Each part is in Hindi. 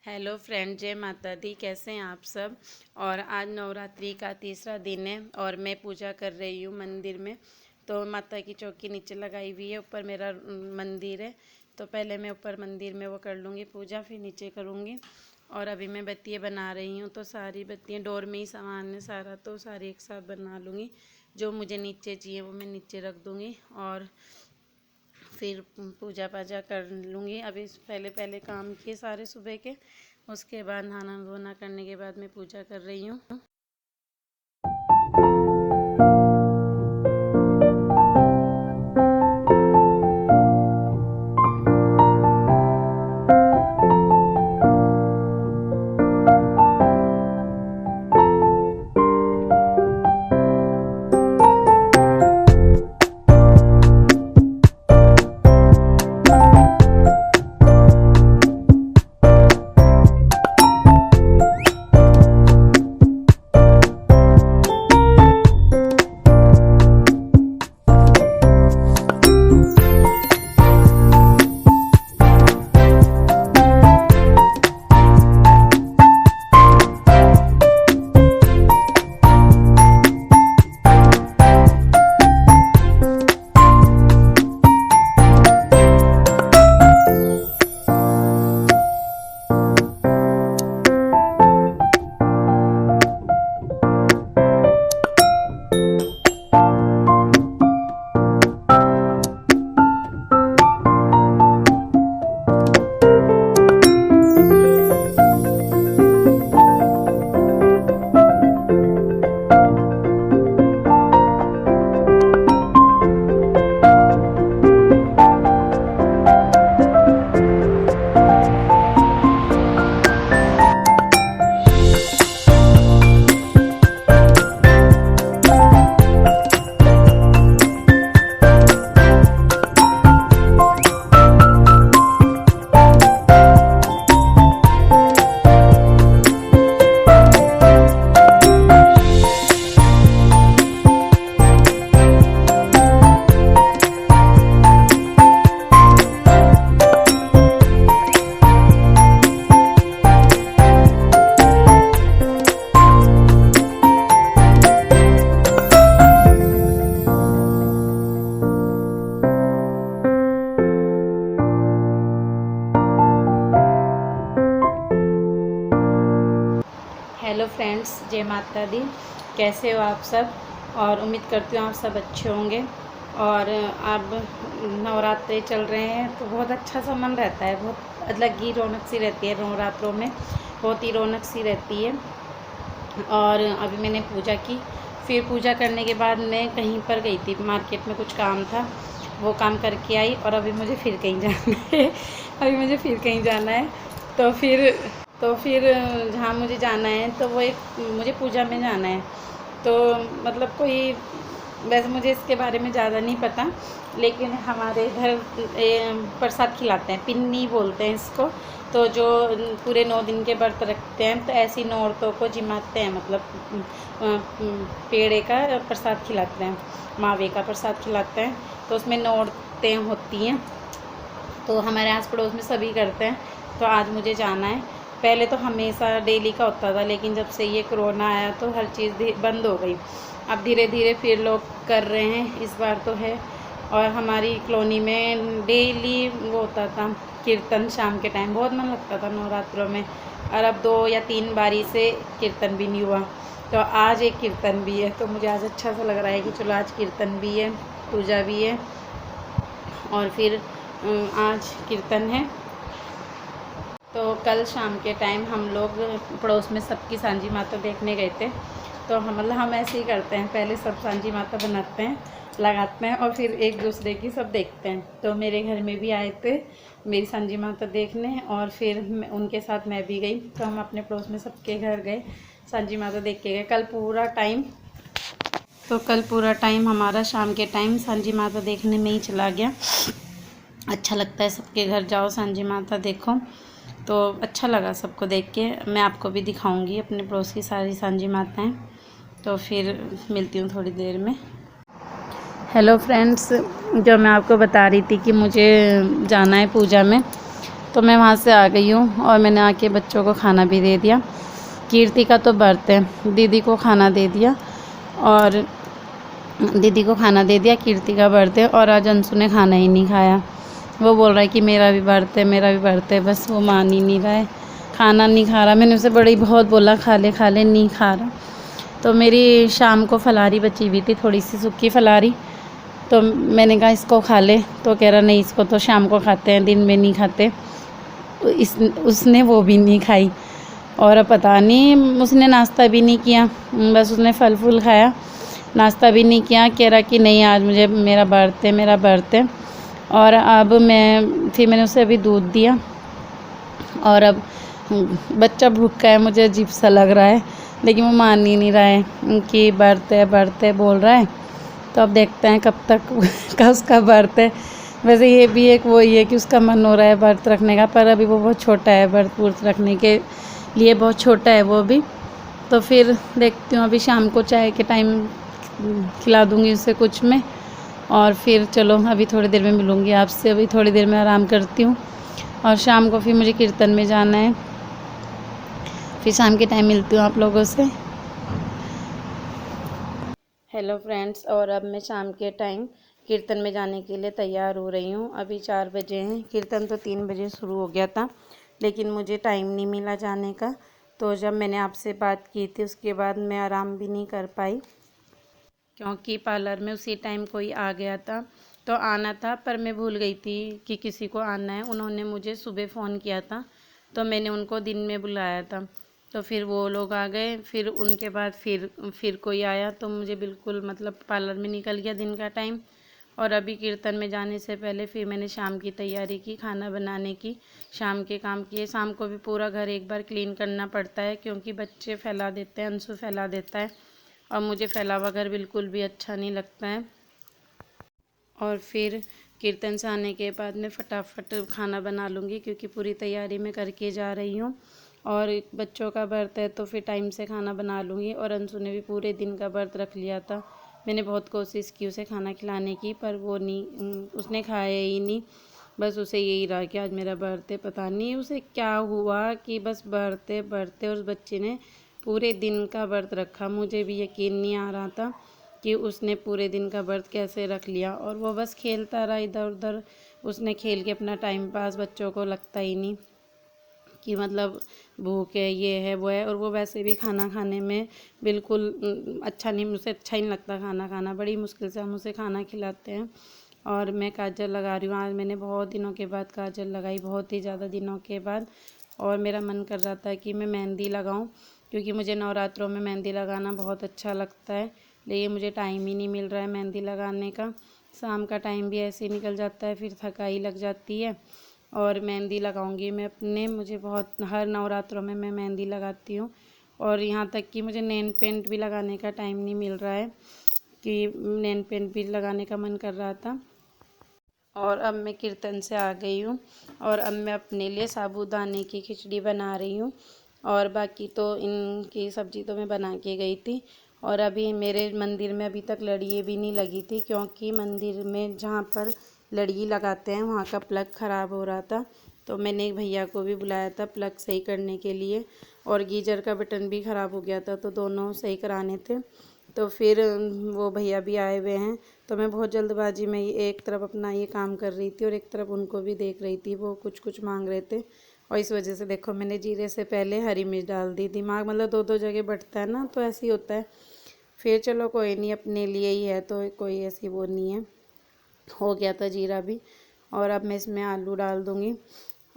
हेलो फ्रेंड, जय माता दी। कैसे हैं आप सब। और आज नवरात्रि का तीसरा दिन है और मैं पूजा कर रही हूँ मंदिर में। तो माता की चौकी नीचे लगाई हुई है, ऊपर मेरा मंदिर है। तो पहले मैं ऊपर मंदिर में वो कर लूँगी पूजा, फिर नीचे करूँगी। और अभी मैं बत्तियाँ बना रही हूँ, तो सारी बत्तियाँ डोर में ही सामान है सारा, तो सारी एक साथ बना लूँगी। जो मुझे नीचे चाहिए वो मैं नीचे रख दूँगी और फिर पूजा पाजा कर लूँगी। अभी पहले पहले काम किए सारे सुबह के, उसके बाद नहाना धोना करने के बाद मैं पूजा कर रही हूँ। हेलो फ्रेंड्स, जय माता दी। कैसे हो आप सब। और उम्मीद करती हूँ आप सब अच्छे होंगे। और अब नवरात्रे चल रहे हैं तो बहुत अच्छा सा मन रहता है, बहुत अलग ही रौनक सी रहती है नवरात्रों में, बहुत ही रौनक सी रहती है। और अभी मैंने पूजा की, फिर पूजा करने के बाद मैं कहीं पर गई थी, मार्केट में कुछ काम था, वो काम करके आई। और अभी मुझे फिर कहीं जाना है अभी मुझे फिर कहीं जाना है। तो फिर जहाँ मुझे जाना है तो वो एक मुझे पूजा में जाना है। तो मतलब कोई, वैसे मुझे इसके बारे में ज़्यादा नहीं पता, लेकिन हमारे इधर प्रसाद खिलाते हैं, पिन्नी बोलते हैं इसको। तो जो पूरे 9 दिन के व्रत रखते हैं, तो ऐसी 9 औरतों को जिमाते हैं, मतलब पेड़े का प्रसाद खिलाते हैं, मावे का प्रसाद खिलाते हैं। तो उसमें 9 औरतें होती हैं, तो हमारे आस पड़ोस में सभी करते हैं। तो आज मुझे जाना है। पहले तो हमेशा डेली का होता था, लेकिन जब से ये कोरोना आया तो हर चीज़ बंद हो गई। अब धीरे धीरे फिर लोग कर रहे हैं, इस बार तो है। और हमारी कॉलोनी में डेली वो होता था कीर्तन, शाम के टाइम बहुत मन लगता था नवरात्रों में। और अब 2 या 3 बारी से कीर्तन भी नहीं हुआ, तो आज एक कीर्तन भी है। तो मुझे आज अच्छा सा लग रहा है कि चलो आज कीर्तन भी है, पूजा भी है, और फिर आज कीर्तन है। तो कल शाम के टाइम हम लोग पड़ोस में सबकी सांझी माता देखने गए थे। तो हम ऐसे ही करते हैं, पहले सब सांझी माता बनाते हैं, लगाते हैं, और फिर एक दूसरे की सब देखते हैं। तो मेरे घर में भी आए थे मेरी सांझी माता देखने, और फिर उनके साथ मैं भी गई। तो हम अपने पड़ोस में सबके घर गए, सांझी माता देख के गए। कल पूरा टाइम हमारा शाम के टाइम सांझी माता देखने में ही चला गया। अच्छा लगता है, सबके घर जाओ, सांझी माता देखो, तो अच्छा लगा सबको देख के। मैं आपको भी दिखाऊंगी अपने पड़ोस की सारी सांझी माताएं। तो फिर मिलती हूँ थोड़ी देर में। हेलो फ्रेंड्स, जो मैं आपको बता रही थी कि मुझे जाना है पूजा में, तो मैं वहाँ से आ गई हूँ और मैंने आके बच्चों को खाना भी दे दिया। कीर्ति का तो व्रत है, दीदी को खाना दे दिया और दीदी को खाना दे दिया, कीर्ति का व्रत है और आज अंशु ने खाना ही नहीं खाया। वो बोल रहा है कि मेरा भी व्रत है, मेरा भी व्रत है, बस वो मान ही नहीं रहा है, खाना नहीं खा रहा। मैंने उसे बड़ी बहुत बोला खा ले, नहीं खा रहा। तो मेरी शाम को फलारी बची हुई थी, थोड़ी सी सूखी फलारी, तो मैंने कहा इसको खा ले, तो कह रहा नहीं इसको तो शाम को खाते हैं, दिन में नहीं खाते। तो उसने वो भी नहीं खाई और अब पता नहीं उसने नाश्ता भी नहीं किया, बस उसने फल फूल खाया, नाश्ता भी नहीं किया। कह रहा कि नहीं आज मुझे मेरा व्रत है, मेरा व्रत है। और अब मैंने उसे अभी दूध दिया और अब बच्चा भूखा है, मुझे अजीब सा लग रहा है, लेकिन वो मान ही नहीं रहा है कि व्रत है बोल रहा है। तो अब देखते हैं कब तक का उसका व्रत है। वैसे ये भी एक वो ही है कि उसका मन हो रहा है व्रत रखने का, पर अभी वो बहुत छोटा है, व्रत रखने के लिए बहुत छोटा है वो भी। तो फिर देखती हूँ, अभी शाम को चाय के टाइम खिला दूँगी उसे कुछ में, और फिर चलो अभी थोड़ी देर में मिलूँगी आपसे। अभी थोड़ी देर में आराम करती हूँ और शाम को फिर मुझे कीर्तन में जाना है, फिर शाम के टाइम मिलती हूँ आप लोगों से। हेलो फ्रेंड्स, और अब मैं शाम के टाइम कीर्तन में जाने के लिए तैयार हो रही हूँ। अभी 4 बजे हैं, कीर्तन तो 3 बजे शुरू हो गया था, लेकिन मुझे टाइम नहीं मिला जाने का। तो जब मैंने आपसे बात की थी उसके बाद मैं आराम भी नहीं कर पाई, क्योंकि पार्लर में उसी टाइम कोई आ गया था। तो आना था पर मैं भूल गई थी कि किसी को आना है। उन्होंने मुझे सुबह फ़ोन किया था, तो मैंने उनको दिन में बुलाया था। तो फिर वो लोग आ गए, फिर उनके बाद फिर कोई आया, तो मुझे बिल्कुल मतलब पार्लर में निकल गया दिन का टाइम। और अभी कीर्तन में जाने से पहले फिर मैंने शाम की तैयारी की, खाना बनाने की, शाम के काम किए। शाम को भी पूरा घर एक बार क्लीन करना पड़ता है, क्योंकि बच्चे फैला देते हैं, अंशु फैला देता है और मुझे फैला हुआ घर बिल्कुल भी अच्छा नहीं लगता है। और फिर कीर्तन से आने के बाद मैं फटाफट खाना बना लूँगी, क्योंकि पूरी तैयारी मैं करके जा रही हूँ और बच्चों का व्रत है, तो फिर टाइम से खाना बना लूँगी। और अंशु ने भी पूरे दिन का व्रत रख लिया था, मैंने बहुत कोशिश की उसे खाना खिलाने की, पर वो नहीं, उसने खाया ही नहीं। बस उसे यही रहा कि आज मेरा व्रत है। पता नहीं उसे क्या हुआ कि बस व्रत है उस बच्चे ने पूरे दिन का व्रत रखा। मुझे भी यकीन नहीं आ रहा था कि उसने पूरे दिन का व्रत कैसे रख लिया। और वो बस खेलता रहा इधर उधर, उसने खेल के अपना टाइम पास, बच्चों को लगता ही नहीं कि मतलब भूख है, ये है वो है। और वो वैसे भी खाना खाने में बिल्कुल अच्छा नहीं, मुझे अच्छा ही नहीं लगता खाना खाना, बड़ी मुश्किल से हम उसे खाना खिलाते हैं। और मैं काजल लगा रही हूँ, आज मैंने बहुत दिनों के बाद काजल लगाई, बहुत ही ज़्यादा दिनों के बाद। और मेरा मन कर रहा था कि मैं मेहंदी लगाऊं, क्योंकि मुझे नवरात्रों में मेहंदी लगाना बहुत अच्छा लगता है, लेकिन मुझे टाइम ही नहीं मिल रहा है मेहंदी लगाने का। शाम का टाइम भी ऐसे ही निकल जाता है, फिर थकाई लग जाती है। और मेहंदी लगाऊंगी मैं अपने, मुझे बहुत, हर नवरात्रों में मैं मेहंदी लगाती हूँ। और यहाँ तक कि मुझे नेल पेंट भी लगाने का टाइम नहीं मिल रहा है, कि नेल पेंट भी लगाने का मन कर रहा था। और अब मैं कीर्तन से आ गई हूँ और अब मैं अपने लिए साबूदाने की खिचड़ी बना रही हूँ। और बाकी तो इनकी सब्ज़ी तो मैं बना के गई थी। और अभी मेरे मंदिर में अभी तक लड़ियाँ भी नहीं लगी थी, क्योंकि मंदिर में जहाँ पर लड़ी लगाते हैं वहाँ का प्लग ख़राब हो रहा था। तो मैंने एक भैया को भी बुलाया था प्लग सही करने के लिए, और गीजर का बटन भी ख़राब हो गया था, तो दोनों सही कराने थे। तो फिर वो भैया भी आए हुए हैं, तो मैं बहुत जल्दबाजी में एक तरफ अपना ये काम कर रही थी और एक तरफ उनको भी देख रही थी, वो कुछ कुछ मांग रहे थे। और इस वजह से देखो मैंने जीरे से पहले हरी मिर्च डाल दी, दिमाग मतलब दो दो जगह बटता है ना, तो ऐसे ही होता है। फिर चलो कोई नहीं, अपने लिए ही है तो कोई ऐसी वो नहीं है। हो गया था जीरा भी। और अब मैं इसमें आलू डाल दूँगी,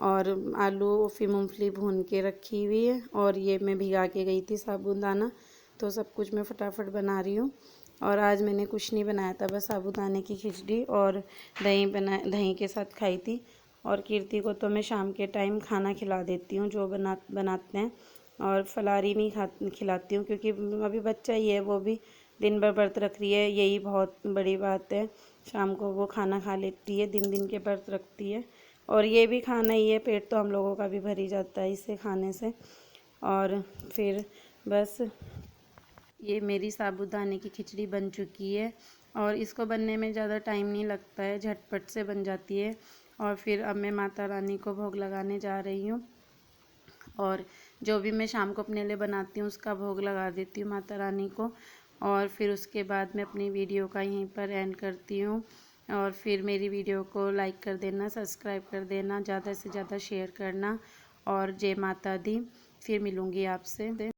और आलू फिर मूंगफली भून के रखी हुई है, और ये मैं भिगा के गई थी साबूदाना, तो सब कुछ मैं फटाफट बना रही हूँ। और आज मैंने कुछ नहीं बनाया था, बस साबूदाने की खिचड़ी और दही के साथ खाई थी। और कीर्ति को तो मैं शाम के टाइम खाना खिला देती हूँ जो बनाते हैं, और फलारी नहीं खिलाती हूँ, क्योंकि अभी बच्चा ही है, वो भी दिन भर व्रत रख रही है, यही बहुत बड़ी बात है। शाम को वो खाना खा लेती है, दिन दिन के व्रत रखती है, और ये भी खाना ही है, पेट तो हम लोगों का भी भर ही जाता है इससे खाने से। और फिर बस ये मेरी साबूदाने की खिचड़ी बन चुकी है, और इसको बनने में ज़्यादा टाइम नहीं लगता है, झटपट से बन जाती है। और फिर अब मैं माता रानी को भोग लगाने जा रही हूँ। और जो भी मैं शाम को अपने लिए बनाती हूँ उसका भोग लगा देती हूँ माता रानी को। और फिर उसके बाद मैं अपनी वीडियो का यहीं पर एंड करती हूँ। और फिर मेरी वीडियो को लाइक कर देना, सब्सक्राइब कर देना, ज़्यादा से ज़्यादा शेयर करना। और जय माता दी। फिर मिलूँगी आपसे।